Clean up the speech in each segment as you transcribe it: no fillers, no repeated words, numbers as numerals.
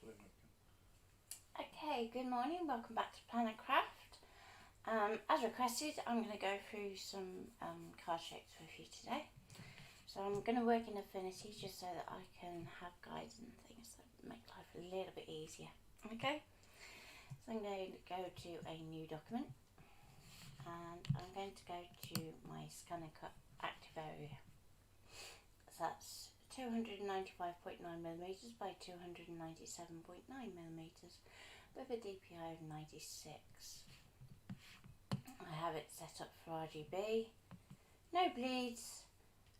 Okay, good morning, welcome back to Planner Craft. As requested, I'm going to go through some card shapes with you today. So I'm going to work in Affinity just so that I can have guides and things that make life a little bit easier. Okay, so I'm going to go to a new document and I'm going to go to my Scan and Cut active area. So that's 295.9mm by 297.9mm with a DPI of 96. I have it set up for RGB, no bleeds,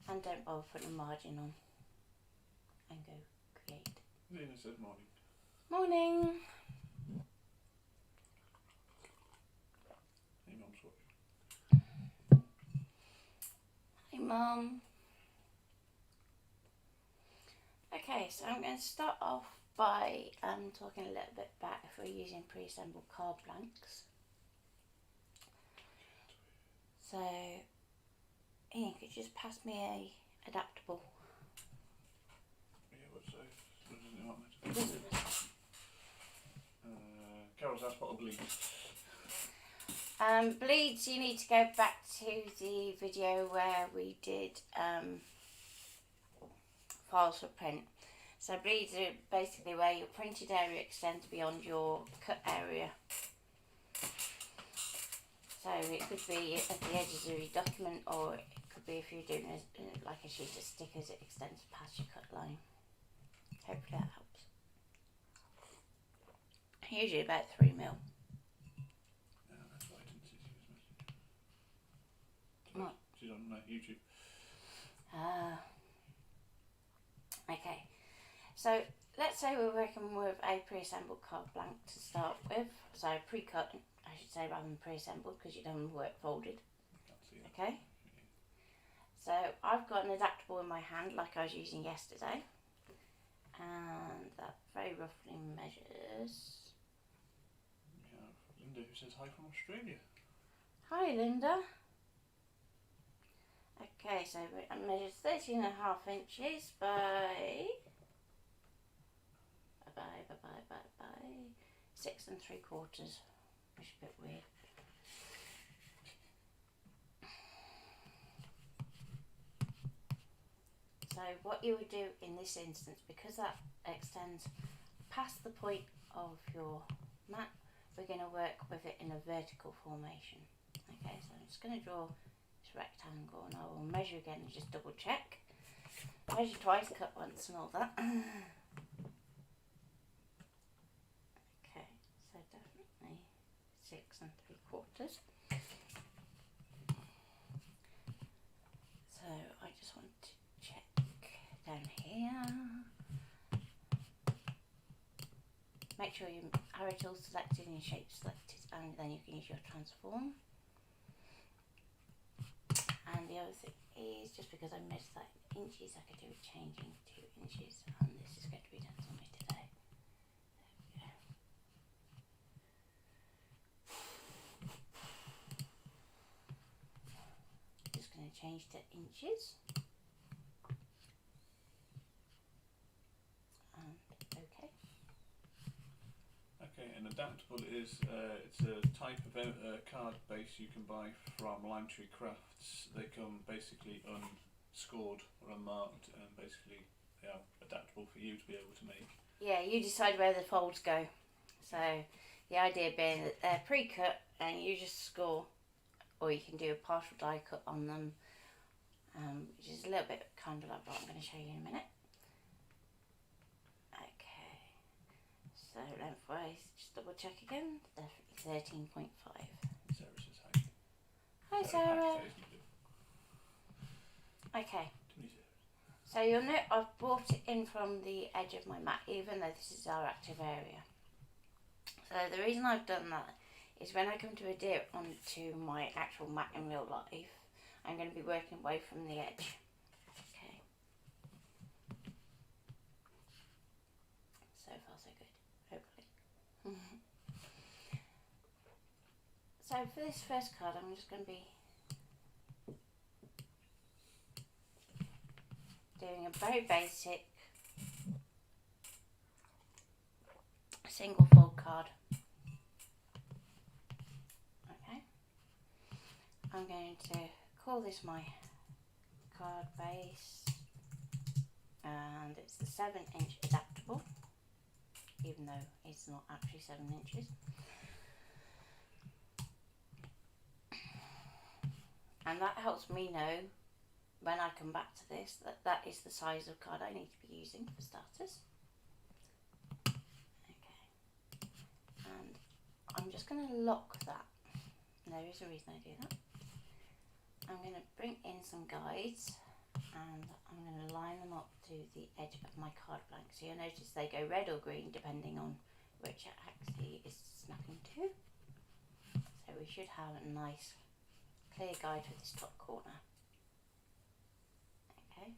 and don't bother putting a margin on. And go create. Nina said morning. Morning. Hey Mum's watching. Hey Mum. Okay, so I'm going to start off by talking a little bit about if we're using pre-assembled card blanks. So, Ian, could you just pass me a adaptable? Yeah, what size? Doesn't it matter? Carol's asked what a bleed. Bleeds, you need to go back to the video where we did files for print. So bleeds are basically where your printed area extends beyond your cut area. So it could be at the edges of your document, or it could be if you're doing like a sheet of stickers, it extends past your cut line. Hopefully that helps. Usually about 3mm. Yeah, that's why I didn't see Sue's message. What? She's on YouTube. Okay. So let's say we're working with a pre-assembled card blank to start with. So pre-cut, I should say, rather than pre-assembled, because you don't work folded. Can't see that. Okay. So I've got an adaptable in my hand like I was using yesterday. And that very roughly measures. We have Linda who says hi from Australia. Hi Linda. Okay, so it measures 13.5 inches by 6 3/4, which is a bit weird. So what you would do in this instance, because that extends past the point of your mat, we're going to work with it in a vertical formation. Okay, so I'm just going to draw this rectangle and I will measure again and just double check. Measure twice, cut once and all that. Okay, so definitely 6 3/4. So I just want to check down here. Make sure your arrow tool selected and your shape selected, and then you can use your transform. And the other thing is, just because I measured that in inches, I could do it changing to inches, and this is going to be done for me today. There we go. Just going to change to inches. And okay. Okay, an adaptable is it's a type of card base you can buy from Lime Tree Crafts. They come basically unscored or unmarked, and basically they are adaptable for you to be able to make. Yeah, you decide where the folds go. So the idea being that they're pre-cut and you just score, or you can do a partial die cut on them, which is a little bit kind of like what I'm going to show you in a minute. Okay, so lengthwise, just double check again, definitely 13.5. Sarah says hi. Hi Sarah. Okay, so you'll note I've brought it in from the edge of my mat, even though this is our active area. So the reason I've done that is when I come to adhere it onto my actual mat in real life, I'm going to be working away from the edge. Okay. So far so good, hopefully. So for this first card, I'm just going to be doing a very basic single fold card. Okay, I'm going to call this my card base, and it's the 7-inch adaptable, even though it's not actually 7 inches. And that helps me know when I come back to this that that is the size of card I need to be using for starters. Okay, and I'm just going to lock that. And there is a reason I do that. I'm going to bring in some guides and I'm going to line them up to the edge of my card blank. So you'll notice they go red or green depending on which axis is snapping to. So we should have a nice clear guide for this top corner. Okay.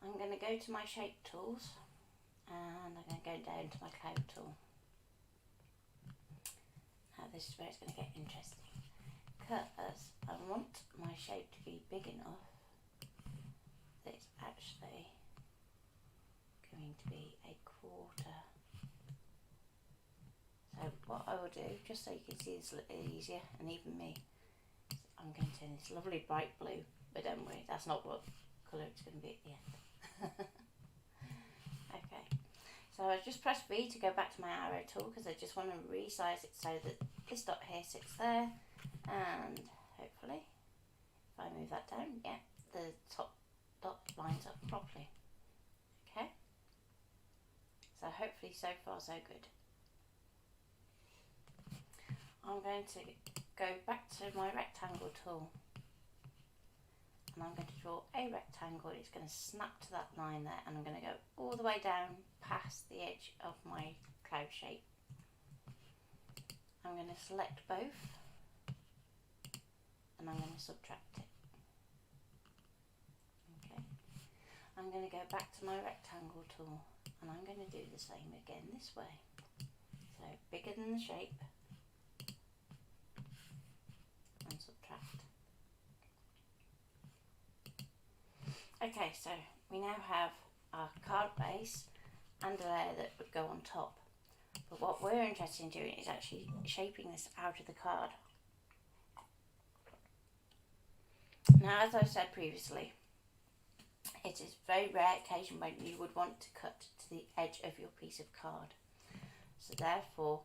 I'm going to go to my shape tools and I'm going to go down to my cloud tool. Now this is where it's going to get interesting, because I want my shape to be big enough that it's actually going to be a quarter. So what I will do, just so you can see this a little easier, and even me, I'm going to turn this lovely bright blue, but don't worry, that's not what colour it's going to be at the end. Okay, so I just press V to go back to my arrow tool because I just want to resize it so that this dot here sits there, and hopefully if I move that down, yeah, the top dot lines up properly. Okay, so hopefully so far so good. I'm going to go back to my rectangle tool and I'm going to draw a rectangle. It's going to snap to that line there, and I'm going to go all the way down past the edge of my cloud shape. I'm going to select both and I'm going to subtract it. Okay, I'm going to go back to my rectangle tool and I'm going to do the same again this way. So bigger than the shape and subtract. Okay, so we now have our card base and a layer that would go on top. But what we're interested in doing is actually shaping this out of the card. Now, as I said previously, it is a very rare occasion when you would want to cut to the edge of your piece of card. So therefore,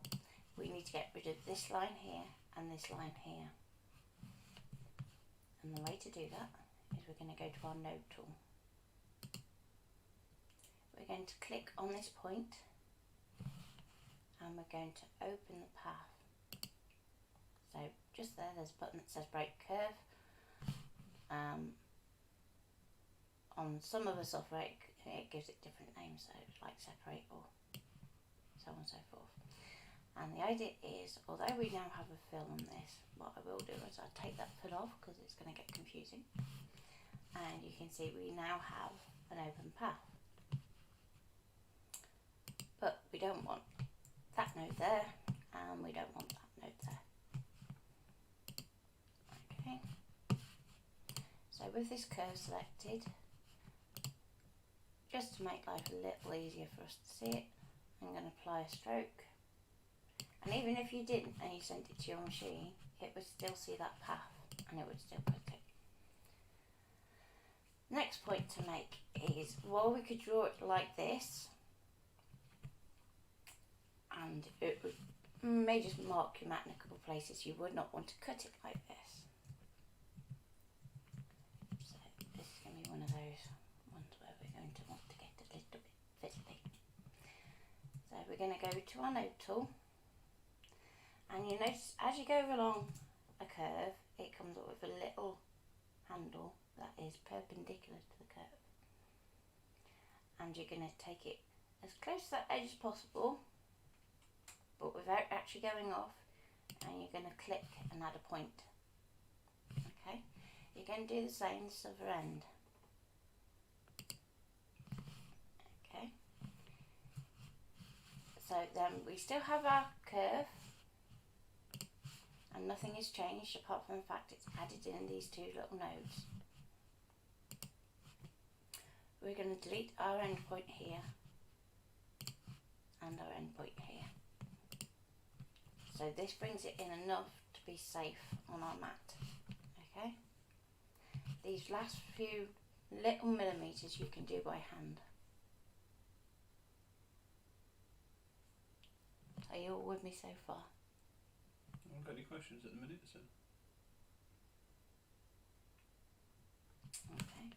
we need to get rid of this line here and this line here. And the way to do that is we're going to go to our node tool. We're going to click on this point and we're going to open the path. So just there's a button that says break curve. On some of the software it gives it different names, so like separate or so on and so forth. And the idea is, although we now have a fill on this, what I will do is I'll take that fill off because it's going to get confusing. And you can see we now have an open path. But we don't want that node there, and we don't want that node there. Okay. So with this curve selected, just to make life a little easier for us to see it, I'm going to apply a stroke. And even if you didn't and you sent it to your machine, it would still see that path and it would still cut it. Next point to make is, while we could draw it like this, and it would may just mark your map in a couple of places, you would not want to cut it like this. So this is going to be one of those ones where we're going to want to get a little bit fiddly. So we're going to go to our node tool, and you notice as you go along a curve, it comes up with a little handle that is perpendicular to the curve. And you're going to take it as close to that edge as possible, but without actually going off, and you're going to click and add a point. Okay, you're going to do the same this other end. Okay, so then we still have our curve and nothing has changed apart from the fact it's added in these two little nodes. We're going to delete our end point here and our end point here. So this brings it in enough to be safe on our mat. Okay. These last few little millimetres you can do by hand. Are you all with me so far? I haven't got any questions at the minute, so. Okay.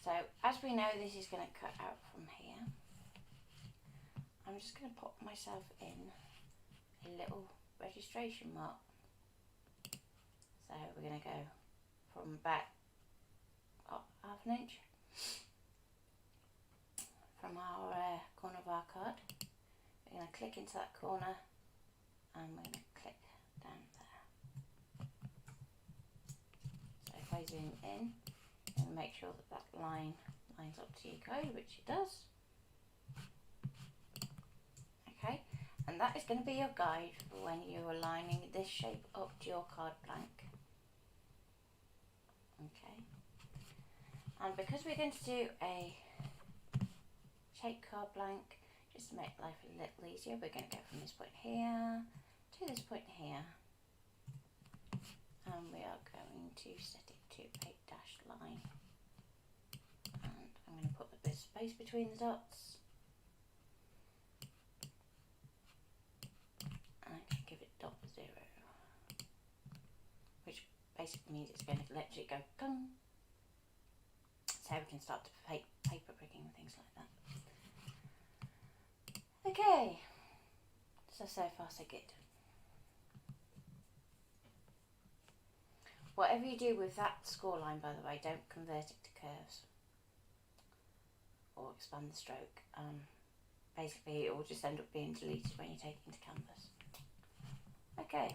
So as we know, this is going to cut out from here. I'm just going to pop myself in a little registration mark. So we're going to go from back up half an inch from our corner of our card. We're going to click into that corner and we're going to click down there. So if I zoom in, and make sure that that line lines up to your code, which it does. Okay, and that is going to be your guide for when you're aligning this shape up to your card blank. Okay, and because we're going to do a shape card blank, just to make life a little easier, we're going to go from this point here to this point here, and we are going to set it to a dashed line, and I'm going to put a bit of space between the dots, and I can give it dot 0, which basically means it's going to let it go gung, so we can start to paper pricking and things like that. Okay, so far so good. Whatever you do with that score line, by the way, don't convert it to curves or expand the stroke. Basically it will just end up being deleted when you take it into canvas. Okay,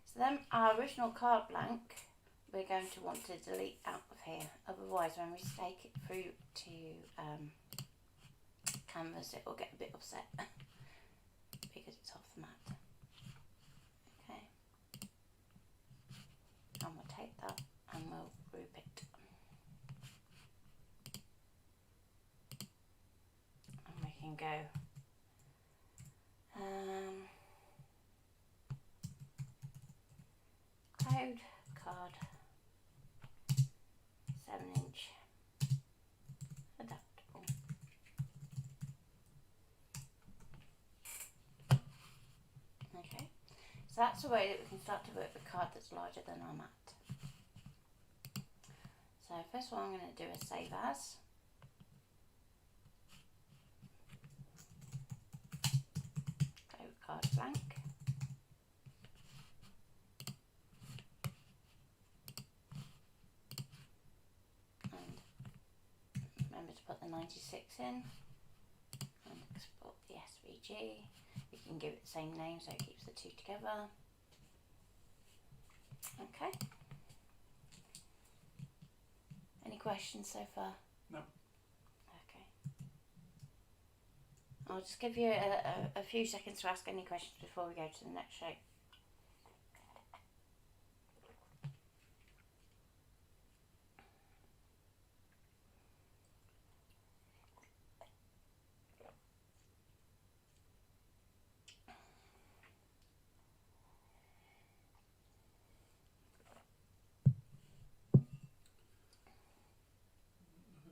so then our original card blank we're going to want to delete out of here, otherwise when we take it through to canvas it will get a bit upset because it's off the mat. Okay, and we'll take that and we'll group it, and we can go code card 7-inch adaptable. Okay, so that's a way that we can start to work with a card that's larger than our mat. So first of all I'm going to do a save as. Code card blank. Remember to put the 96 in and export the SVG. You can give it the same name so it keeps the two together. Okay. Any questions so far? No. Okay. I'll just give you a few seconds to ask any questions before we go to the next shape.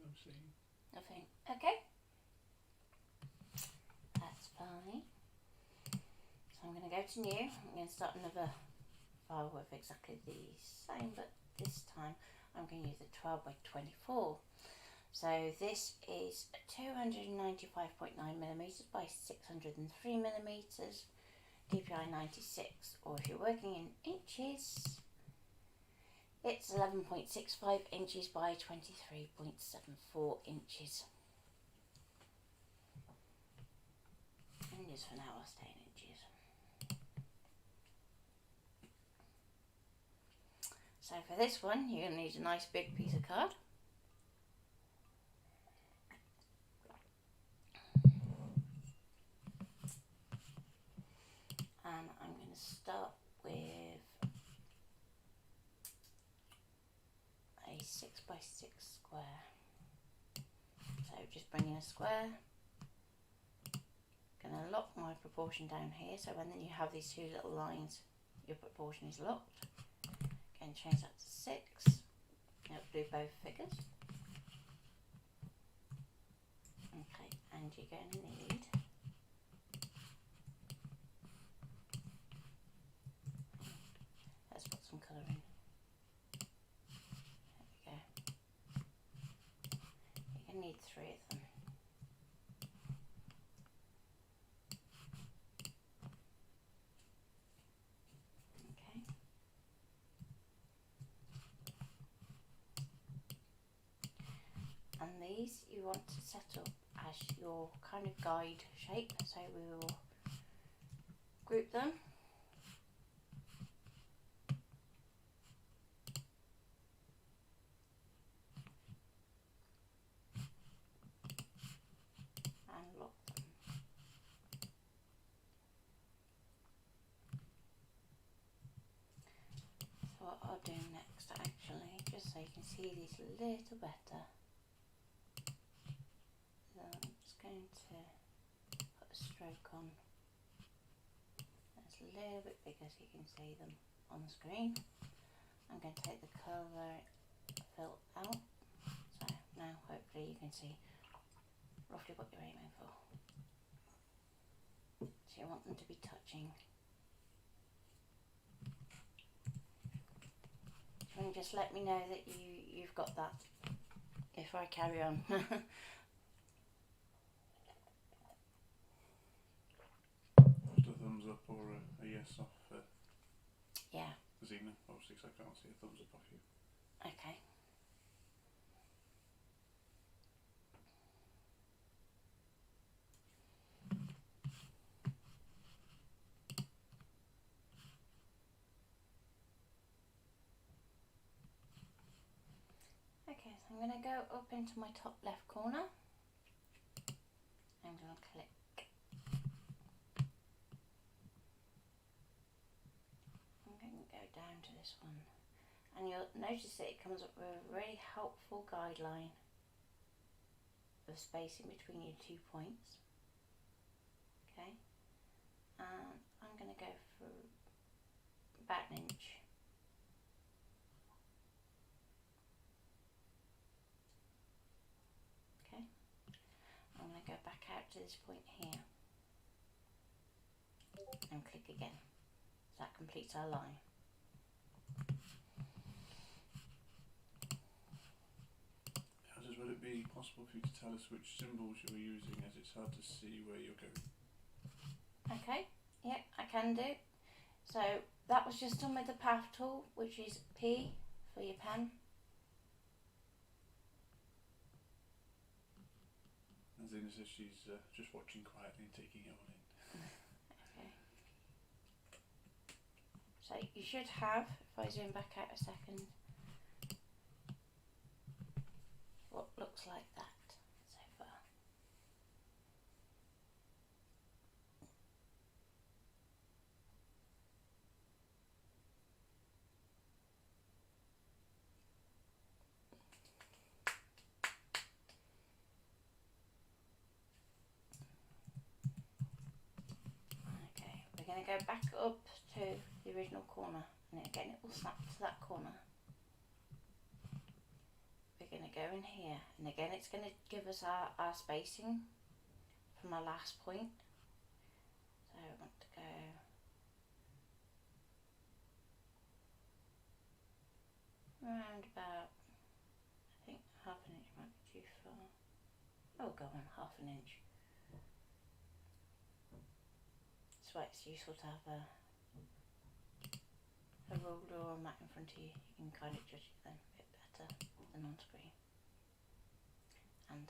I'm seeing. Nothing. Okay. That's fine. So I'm going to go to new. I'm going to start another file with exactly the same, but this time I'm going to use the 12 by 24. So this is 295.9 millimeters by 603 millimeters, DPI 96, or if you're working in inches, it's 11.65 inches by 23.74 inches. And just for now I'll stay in inches. So for this one you're going to need a nice big piece of card. And I'm going to start with a 6 by 6 square. So just bring in a square going to lock my proportion down here, so when then you have these two little lines, your proportion is locked. Going to change that to 6. It'll do both figures. Okay, and you're going to need let's put some colour in. There we go. You're going to need 3 of them. Okay. And these you want to set up as your kind of guide shape, so we will group them. And lock them. So what I'll do next, actually, just so you can see these a little better, I'm just going to put a stroke on that's a little bit bigger so you can see them on the screen. I'm going to take the colour fill out, so now hopefully you can see roughly what you're aiming for. So you want them to be touching. Can you just let me know that you've got that if I carry on? Just a thumbs up or a yes off Yeah. Zena, obviously, because I can't see a thumbs up off you. Okay. Okay, so I'm going to go up into my top left corner. I'm going to click. I'm going to go down to this one. And you'll notice that it comes up with a really helpful guideline of spacing between your 2 points. Okay. And I'm going to go for about 1 inch. Okay. I'm going to go back out to this point here and click again. So that completes our line. Would it be possible for you to tell us which symbols you're using, as it's hard to see where you're going? Okay, yep, I can do. So that was just done with the path tool, which is P for your pen. And Zena says she's just watching quietly and taking it all in. Okay. So you should have, if I zoom back out a second, what looks like that so far. Okay, we're going to go back up to the original corner, and again it will snap to that corner. We're going to go in here, and again it's going to give us our spacing from our last point. So I want to go around about, I think 1/2 inch might be too far. Oh, go on, 1/2 inch. That's why it's useful to have a ruler or a mat in front of you. You can kind of judge it then a bit better than on screen. And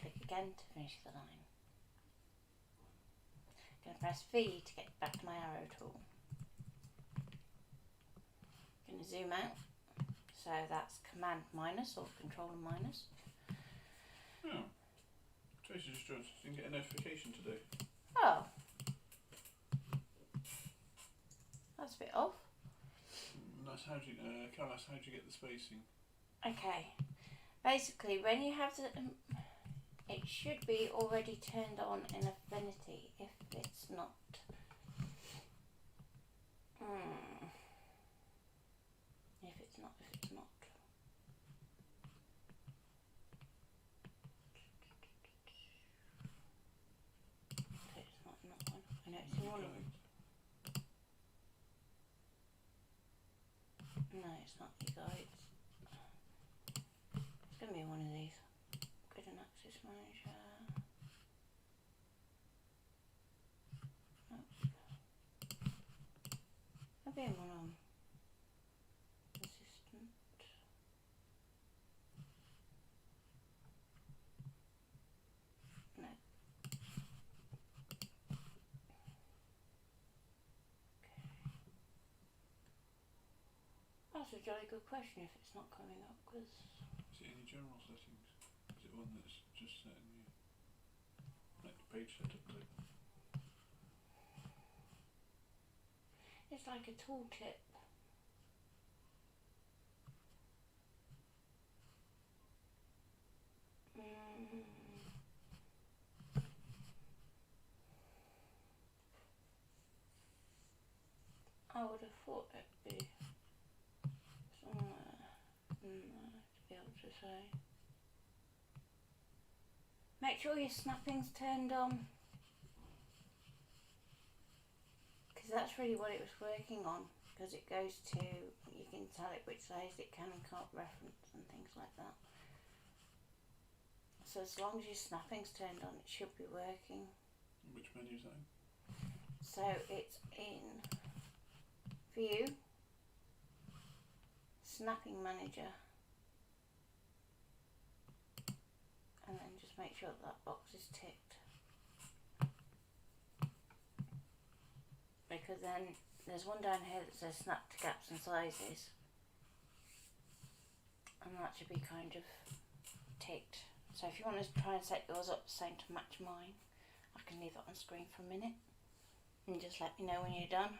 click again to finish the line. I'm going to press V to get back to my arrow tool. I'm going to zoom out. So that's Command minus or Control and minus. Oh. Tracy just joined. She didn't get a notification today. Oh. That's a bit off. That's how do you, Carol asked how do you get the spacing? Okay. Basically, when you have the it should be already turned on in Affinity. If it's not, if it's not, it's not in that one. I know it's in one of them. No, it's not the guides. It's going to be one of these. Grid and Access Manager. I'll be in one of them. Assistant. No. Okay. That's a jolly good question if it's not coming up, because... Is it in your general settings? Is it one that's just set in your like the page setup type? It's like a tooltip. I would have thought it'd be somewhere to be able to say. Make sure your snapping's turned on, because that's really what it was working on, because it goes to, you can tell it which size it can and can't reference and things like that. So as long as your snapping's turned on, it should be working. Which menu is that in? So it's in View, Snapping Manager, and then just make sure that box is ticked, because then there's one down here that says snap to gaps and sizes, and that should be kind of ticked. So if you want to try and set yours up the same to match mine, I can leave that on screen for a minute and just let me know when you're done.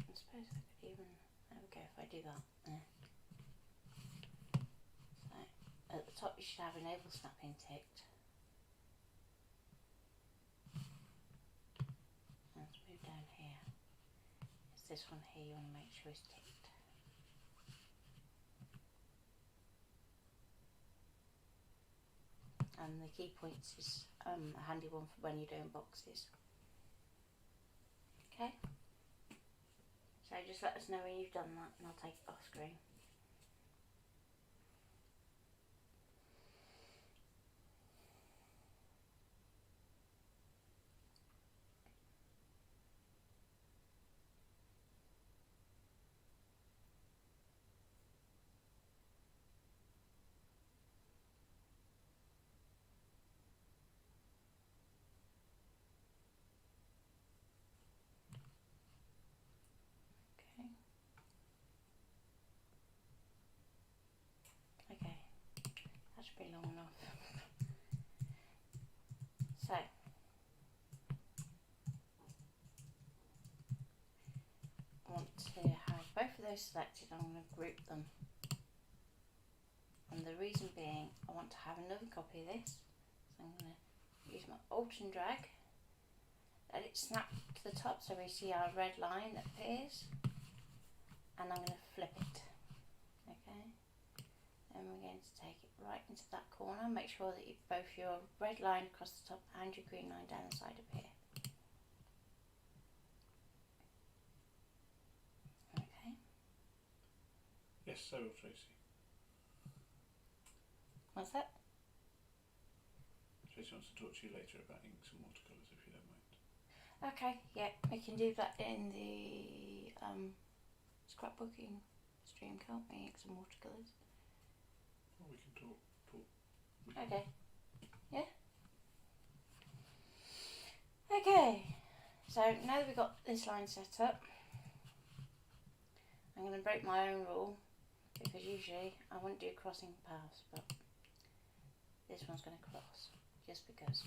I suppose I could even, there we go, if I do that there. So at the top you should have enable snapping ticked. Let's move down here. It's this one here you want to make sure is ticked. And the key points is a handy one for when you're doing boxes. Okay? So just let us know when you've done that and I'll take it off screen. Okay, that should be long enough. So, I want to have both of those selected. I'm going to group them. And the reason being, I want to have another copy of this. So I'm going to use my Alt and drag. Let it snap to the top so we see our red line that appears. And I'm going to flip it. Okay. Then we're going to take it right into that corner. Make sure that both your red line across the top and your green line down the side appear. Okay. Yes, so will Tracy. What's that? Tracy wants to talk to you later about inks and watercolours if you don't mind. Okay, yeah, we can do that in the scrapbooking stream, can't we? Inks and watercolours. Well, we can talk. Okay. Yeah. Okay. So now that we've got this line set up, I'm going to break my own rule, because usually I wouldn't do crossing paths, but this one's going to cross just because.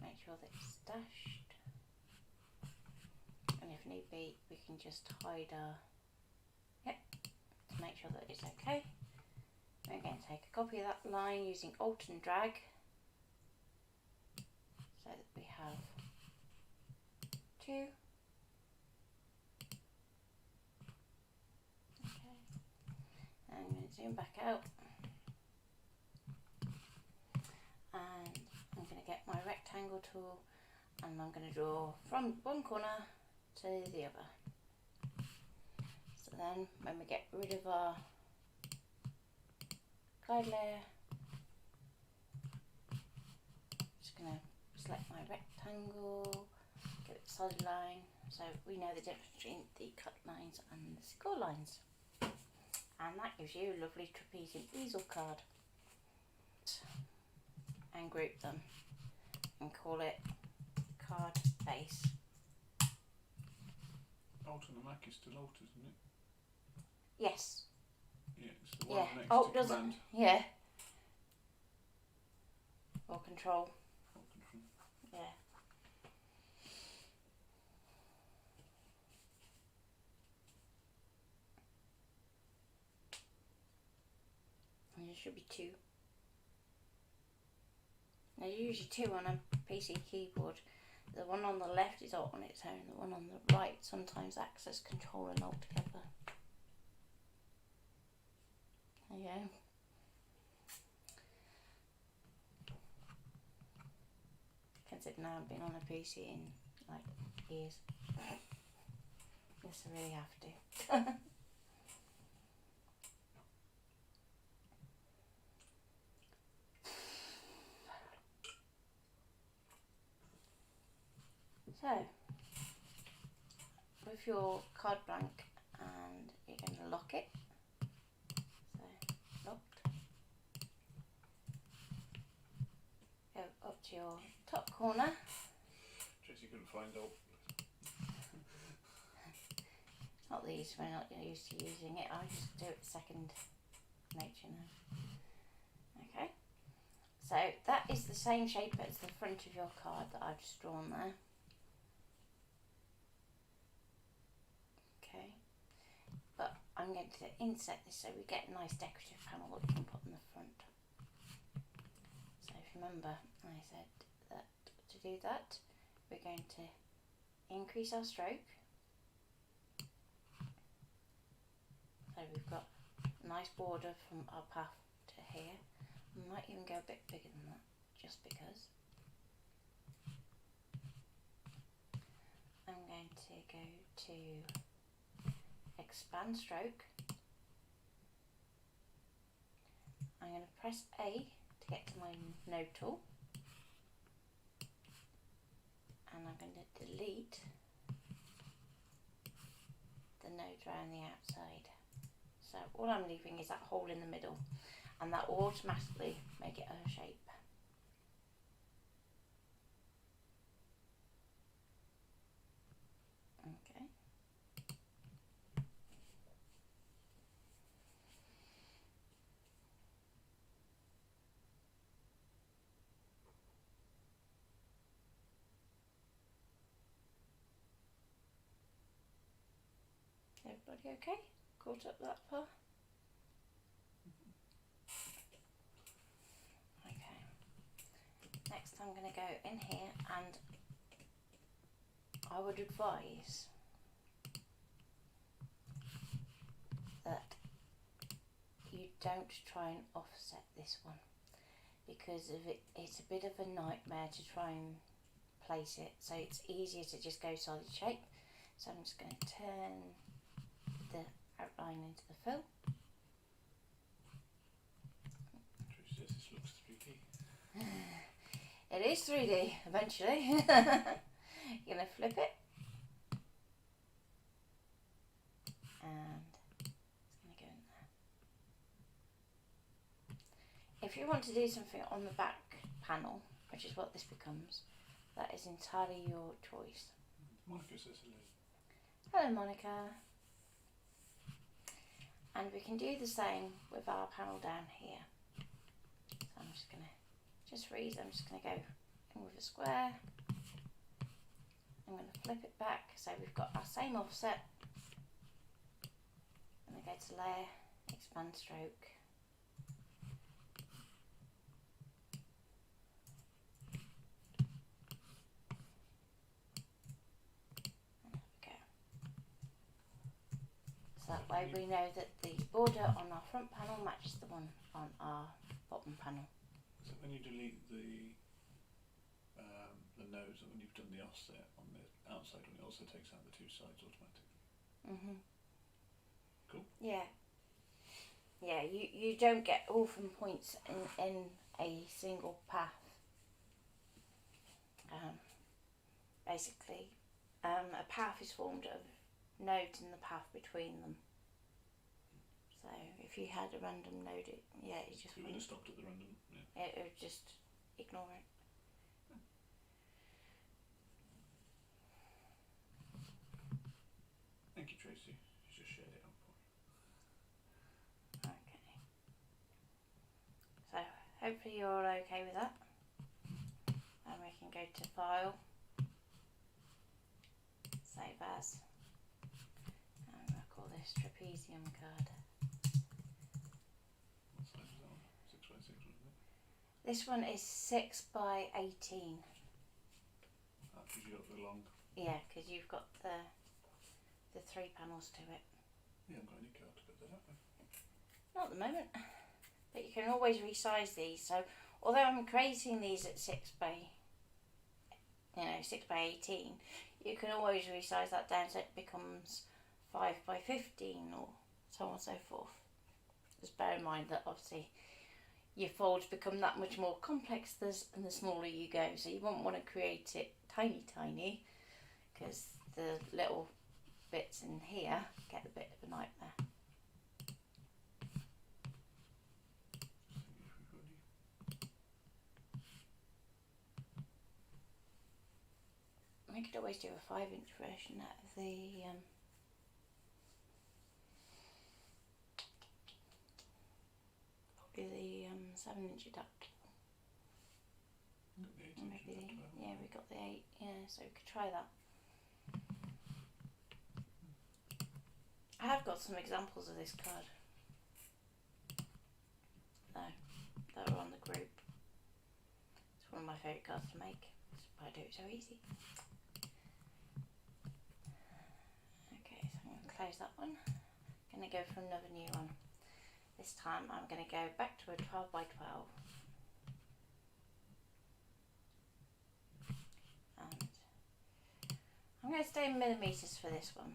Make sure that it's dashed, and if need be we can just hide our to make sure that it's okay. We're going to take a copy of that line using Alt and drag so that we have two. Okay, and I'm going to zoom back out, and I'm going to get my rectangle tool, and I'm going to draw from one corner to the other. So then when we get rid of our guide layer, just going to select my rectangle, give it a solid line, so we know the difference between the cut lines and the score lines. And that gives you a lovely trapezium easel card. And group them and call it card base. Alt on the Mac is still Alt, isn't it? Yes. Yeah, it's the one next Alt to doesn't. Command. Yeah. Or Control. Alt Control. Yeah. And there should be two. There's usually two on a PC keyboard. The one on the left is Alt on its own. The one on the right sometimes acts as Control and Alt together. There you go. Consider now I've been on a PC in like years. Yes, I really have to. So, with your card blank, and you're going to lock it. So, locked. Go up to your top corner. Tracy couldn't find Alt. Not these, we're not used to using it. I just do it second nature now. Okay. So that is the same shape as the front of your card that I've just drawn there. Okay. But I'm going to inset this so we get a nice decorative panel that we can put in the front. So if you remember, I said that to do that, we're going to increase our stroke. So we've got a nice border from our path to here. We might even go a bit bigger than that, just because. I'm going to go to expand stroke. I'm going to press A to get to my node tool. And I'm going to delete the node around the outside. So all I'm leaving is that hole in the middle, and that will automatically make it a shape. Okay. Everybody okay? Caught up that far? Okay. Next I'm going to go in here, and I would advise that you don't try and offset this one, because of it's a bit of a nightmare to try and place it, so it's easier to just go solid shape. So I'm just going to turn the outline into the fill. Tracy says this looks 3D. It is 3D eventually. You're going to flip it, and it's going to go in there. If you want to do something on the back panel, which is what this becomes, that is entirely your choice. Monica says hello. Hello, Monica. And we can do the same with our panel down here. So I'm just going to, just for ease, I'm just going to go in with a square. I'm going to flip it back so we've got our same offset. And then go to layer, expand stroke. So that way we know that the border on our front panel matches the one on our bottom panel. So when you delete the nose, and when you've done the offset on the outside one, it also takes out the two sides automatically. Cool. Yeah. Yeah, you don't get orphan points in a single path. Basically, a path is formed of nodes in the path between them. So if you had a random node, it just You would have stopped at the random. Yeah. It would just ignore it. Thank you, Tracy. You just shared it out for me. Okay. So hopefully you're all okay with that. And we can go to File, Save As, and we'll call this Trapezium card. What size is that one? 6x6, wasn't it? This one is 6 by 18. Because you got the long. Yeah, because you've got the 3 panels to it. We haven't got any card to put that up with. Not at the moment, but you can always resize these. So although I'm creating these at 6 by 18, you can always resize that down so it becomes 5 by 15 or so on and so forth. Just bear in mind that obviously your folds become that much more complex and the smaller you go, so you won't want to create it tiny because the little bits in here get a bit of a nightmare. We could always do a 5-inch version out of the 7-inch adapter. Yeah, we got the 8. Yeah, so we could try that. I have got some examples of this card. That are on the group. It's one of my favourite cards to make. That's why I do it so easy. Okay, so I'm going to close that one. I'm going to go for another new one. This time I'm going to go back to a 12 by 12. And I'm going to stay in millimetres for this one.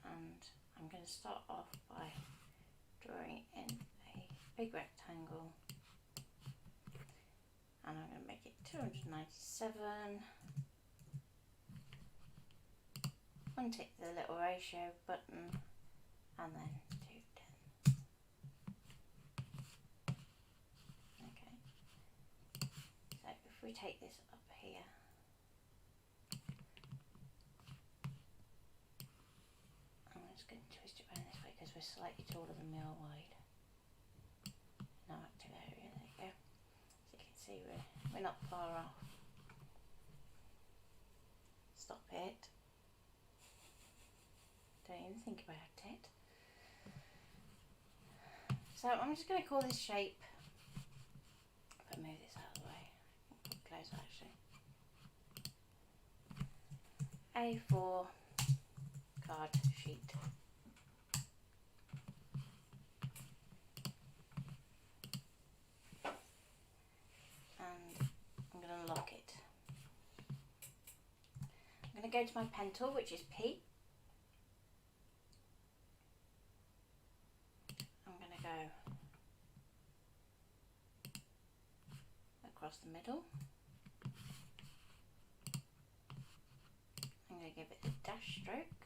And I'm going to start off by drawing in a big rectangle. And I'm going to make it 297. Untick the little ratio button and then 210. Okay. So if we take this up here, I'm just going to twist it around this way because we're slightly taller than we are wide. In our active area, there you go. So you can see we're not far off. Stop it. Don't even think about it. So I'm just going to call this shape, if I move this out of the way, close actually, A4 card sheet. And I'm going to lock it. I'm going to go to my pen tool, which is P. Go across the middle. I'm going to give it a dash stroke.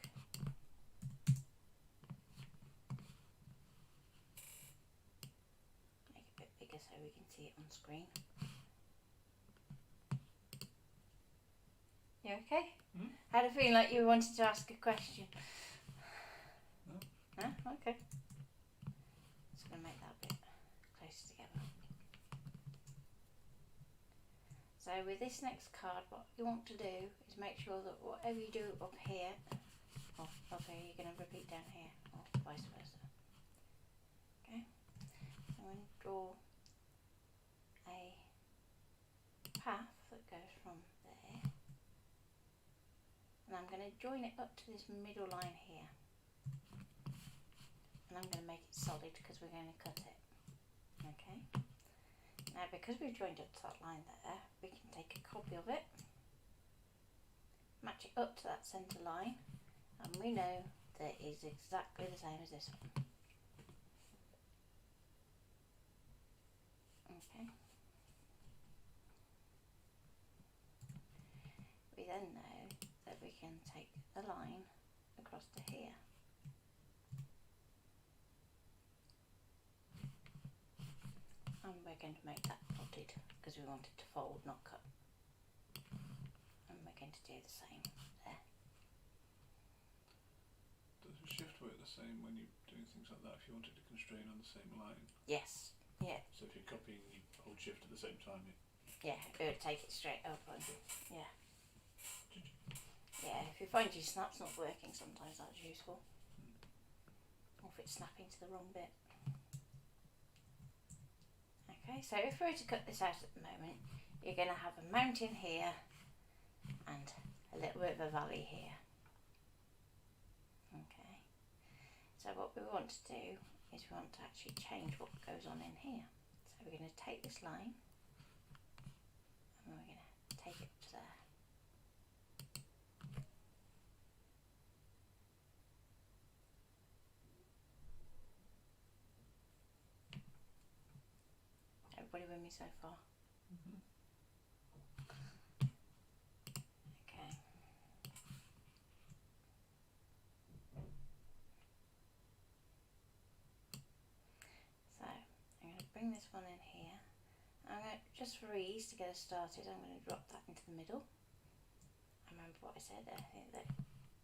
we can see it on screen. You okay? Hmm? Had a feeling like you wanted to ask a question. No. No? Okay. Just going to make that a bit closer together. So with this next card, what you want to do is make sure that whatever you do up here, or up here, you're going to repeat down here, or vice versa. Okay? I'm going to draw a path that goes from there, and I'm going to join it up to this middle line here, and I'm going to make it solid because we're going to cut it. Okay? Now because we've joined up to that line there, we can take a copy of it, match it up to that centre line, and we know that it is exactly the same as this one. Okay. We then know that we can take the line across to here. And we're going to make that dotted because we want it to fold, not cut. And we're going to do the same there. Does the shift work the same when you're doing things like that if you wanted to constrain on the same line? Yes. Yeah. So if you're copying, you hold shift at the same time. Yeah, it would take it straight up and yeah. Yeah, if you find your snap's not working, sometimes that's useful. Or if it's snapping to the wrong bit. Okay, so if we were to cut this out at the moment, you're going to have a mountain here and a little bit of a valley here. Okay, so what we want to do is we want to actually change what goes on in here. So we're going to take this line and we're going to take it to there. Everybody with me so far? Mm-hmm. Okay. So I'm going to bring this one in here. I'm going to, just for ease to get us started, I'm going to drop that into the middle. I remember what I said, I think that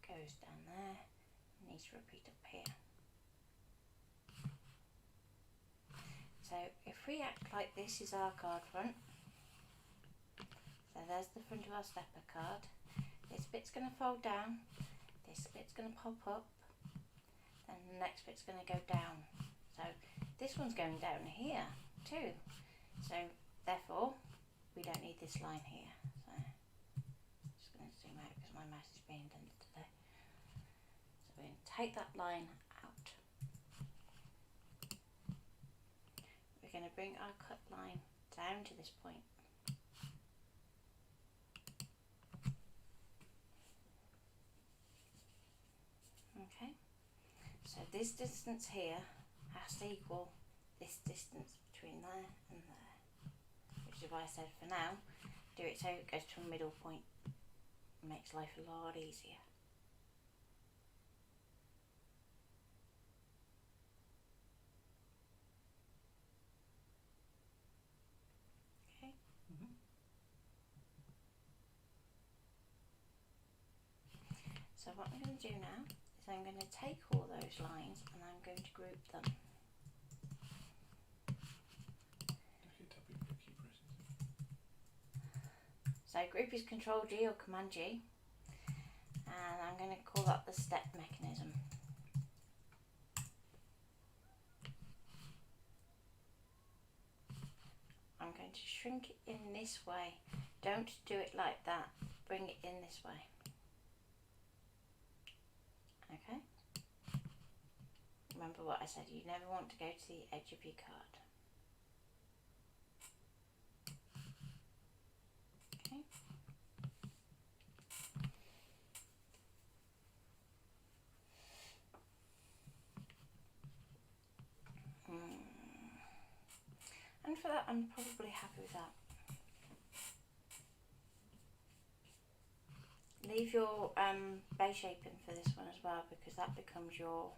goes down there and needs to repeat up here. So if we act like this is our card front, so there's the front of our stepper card, this bit's going to fold down, this bit's going to pop up, and the next bit's going to go down. So this one's going down here too, so therefore we don't need this line here. So I'm just going to zoom out because my mouse is being done today. So we're going to take that line out. We're going to bring our cut line down to this point. Okay, so this distance here has to equal this distance between there and there, which is why I said for now, do it so it goes to a middle point. It makes life a lot easier. Okay. Mm-hmm. So what I'm going to do now is I'm going to take all those lines and I'm going to group them. So group is Control G or Command G, and I'm going to call that the step mechanism. I'm going to shrink it in this way. Don't do it like that. Bring it in this way. Okay? Remember what I said, you never want to go to the edge of your card. Okay? And for that, I'm probably happy with that. Leave your base shaping for this one as well, because that becomes your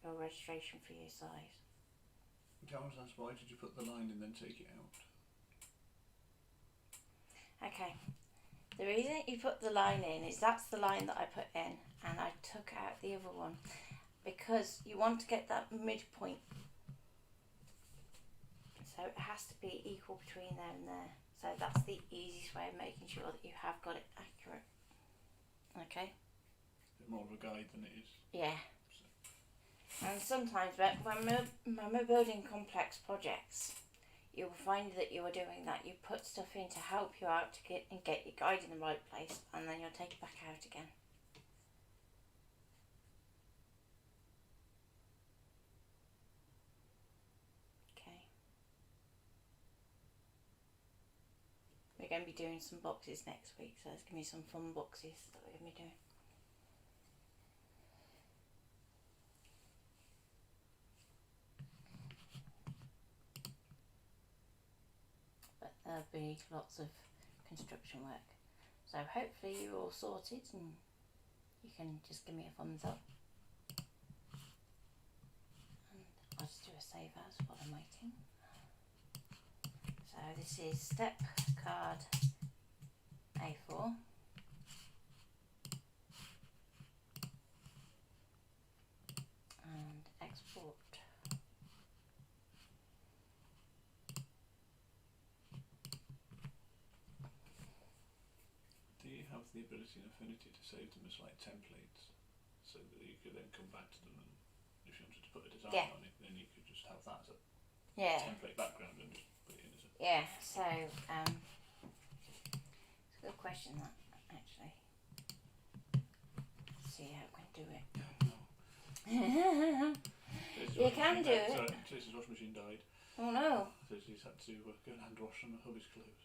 registration for your size. I was asked, why did you put the line and then take it out? Okay. The reason you put the line in is that's the line that I put in, and I took out the other one because you want to get that midpoint. So it has to be equal between there and there. So that's the easiest way of making sure that you have got it accurate. Okay? A bit more of a guide than it is. Yeah. And sometimes when we're building complex projects, you'll find that you are doing that. You put stuff in to help you out to get your guide in the right place, and then you'll take it back out again. Okay. We're going to be doing some boxes next week, so there's going to be some fun boxes that we're going to be doing. But there'll be lots of construction work. So hopefully you're all sorted and you can just give me a thumbs up. And I'll just do a save as while I'm waiting. So this is step card A4. And export. Do you have the ability in Affinity to save them as like templates, so that you could then come back to them, and if you wanted to put a design on it, then you could just have that as a template background and just put it in as a... Yeah, so it's a good question that, actually. Let's see how I can do it. You can do it. Sorry, Tracy's washing machine died. Oh no. So she's had to go and hand wash some of hubby's clothes.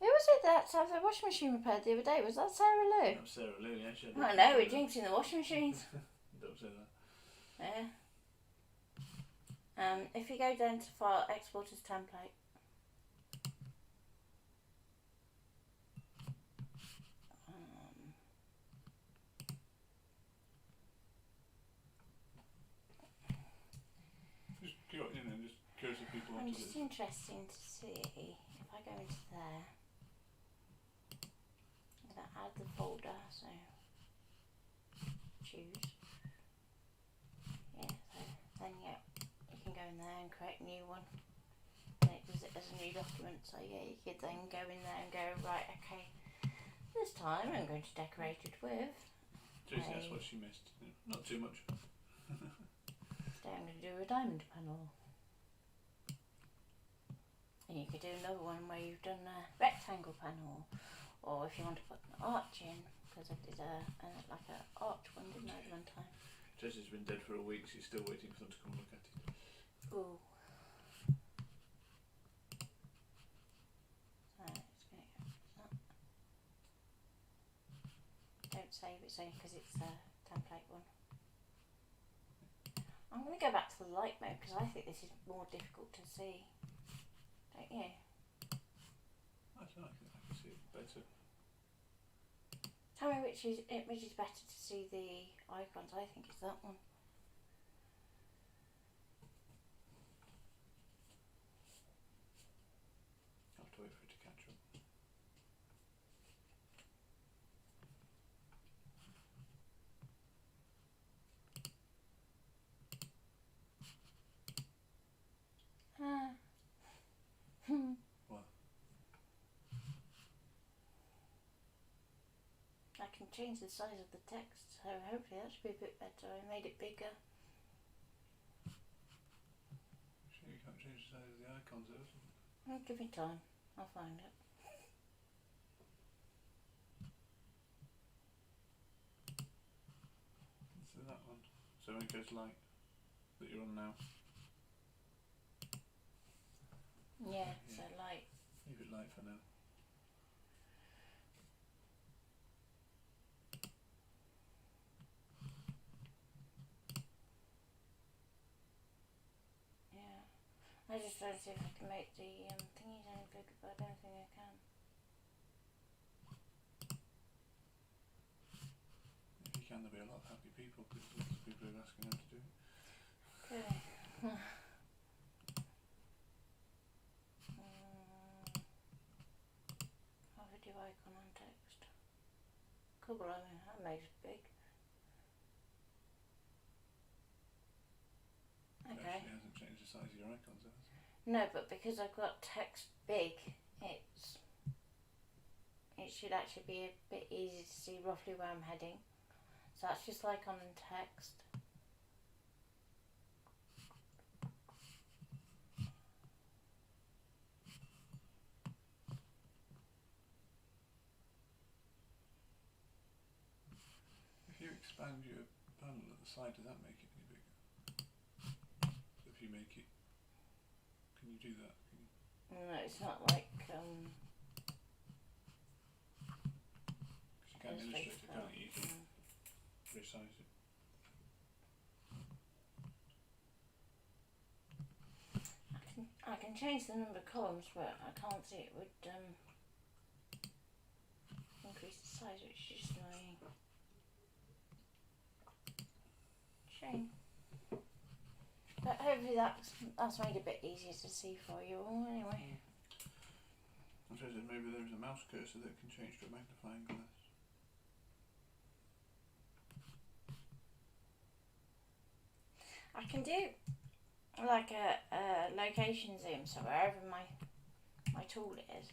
Who was it that had the washing machine repaired the other day? Was that Sarah Lou? That was Sarah Lou, yeah. She had I know, we're jinxing the washing machines. Don't say that. Yeah. If you go down to File, Export as Template. Just curious if people want I'm to just do it. interested to see if I go into there. I'm going to add the folder, so choose. Yeah, so then you can go in there and create a new one. And it does it as a new document, so yeah, you could then go in there and go, right, okay, this time I'm going to decorate it with. Tracy, that's what she missed. Yeah, not too much. Today I'm going to do a diamond panel. And you could do another one where you've done a rectangle panel, or if you want to put an arch in, because I did like an arch one, didn't I, one time? Tracy's been dead for a week, she's still waiting for them to come look at it. Ooh. So it's going to go like that. Don't save it, because it's a template one. I'm going to go back to the light mode because I think this is more difficult to see. Don't you? I don't know, I can see it better. Tell me which image is better to see the icons. I think it's that one. I'll have to wait for it to catch up. What? I can change the size of the text, so hopefully that should be a bit better. I made it bigger. Sure, you can't change the size of the icons though, isn't it? Well, give me time. I'll find it. So that one. So when it goes light, that you're on now. Yeah, so light. Leave it light for now. Yeah. I just trying to see if I can make the thingies any bigger, but I don't think I can. If you can, there'll be a lot of happy people because lots of people are asking them to do it. Okay. couple of them I made big. It Okay. actually hasn't changed the size of your icons, has it? No, but because I've got text big, it should actually be a bit easy to see roughly where I'm heading. So that's just like on text. If you expand your panel at the side, does that make it any bigger? So if you make it, can you do that? Can you? No, it's not like Because you can illustrate it, can't you? You can resize it. I can change the number of columns, but I can't see it would increase the size, which is just annoying. Shame. But hopefully that's made it a bit easier to see for you all anyway. I suppose that maybe there's a mouse cursor that can change to a magnifying glass. I can do like a location zoom, so wherever my tool is,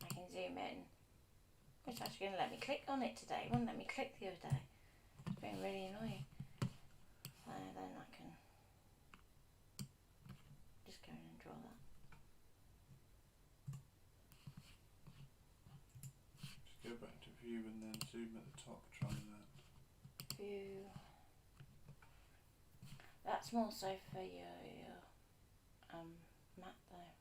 I can zoom in. It's actually going to let me click on it today. It wouldn't let me click the other day. It's been really annoying. Then I can just go in and draw that. Just go back to view and then zoom at the top, try that. View. That's more so for your map though.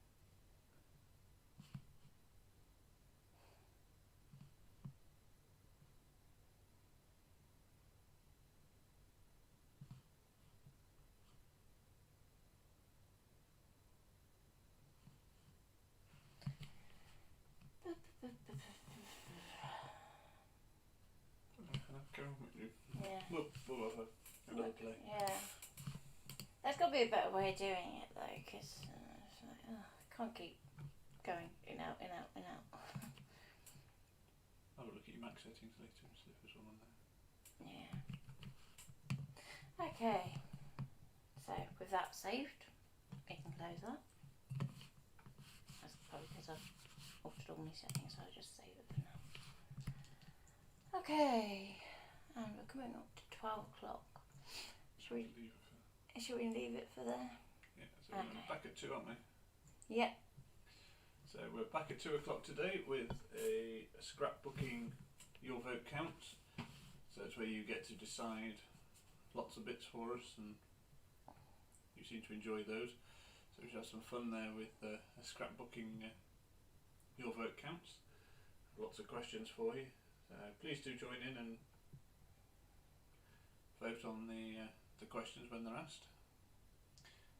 Yeah. We'll have another play. Yeah. There's got to be a better way of doing it though, because it's like, I can't keep going in out, in out, in out. Have a look at your Mac settings later and see if there's one on there. Yeah. Okay. So with that saved, we can close that. That's probably because I've altered all my settings, so I'll just save it for now. Okay. And we're coming up to 12 o'clock. Should we leave it for there? Yeah, so we're back at 2, aren't we? Yep. So we're back at 2 o'clock today with a scrapbooking your vote counts. So it's where you get to decide lots of bits for us, and you seem to enjoy those. So we should have some fun there with scrapbooking your vote counts. Lots of questions for you. Please do join in and vote on the questions when they're asked.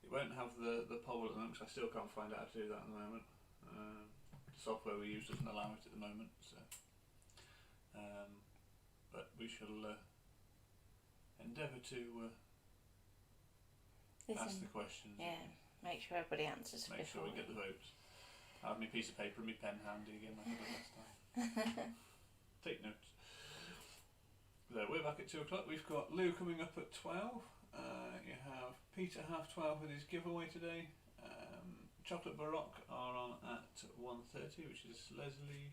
It won't have the poll at the moment because I still can't find out how to do that at the moment. The software we use doesn't allow it at the moment, so but we shall endeavour to ask the questions. Yeah, make sure everybody answers. Make sure we get the votes. I have my piece of paper and my pen handy again like I did last time. Take notes. So we're back at 2 o'clock. We've got Lou coming up at 12. You have Peter 12:30 with his giveaway today. Chocolate Baroque are on at 1:30, which is Leslie.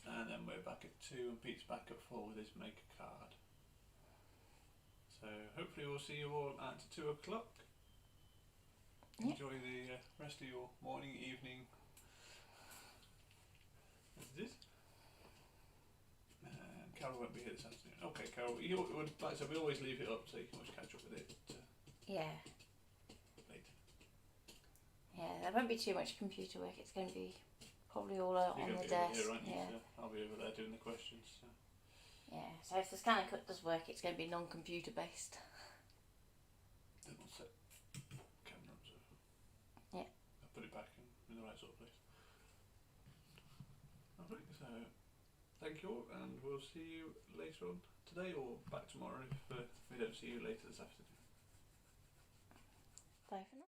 And then we're back at 2 and Pete's back at 4 with his make a card. So hopefully we'll see you all at 2 o'clock. Yep. Enjoy the rest of your morning, evening, as it is. Carol won't be here this afternoon. Okay, Carol, like I said, we always leave it up so you can always catch up with it yeah. later. Yeah, there won't be too much computer work. It's going to be probably all on the desk. Here, right? Yeah. So I'll be over there doing the questions. So. Yeah, so if the scan and cut does work, it's going to be non-computer based. Then we'll set camera up so yeah. I'll put it back in the right sort of place. Alright, so thank you all, and we'll see you later on today or back tomorrow if we don't see you later this afternoon. Bye for now.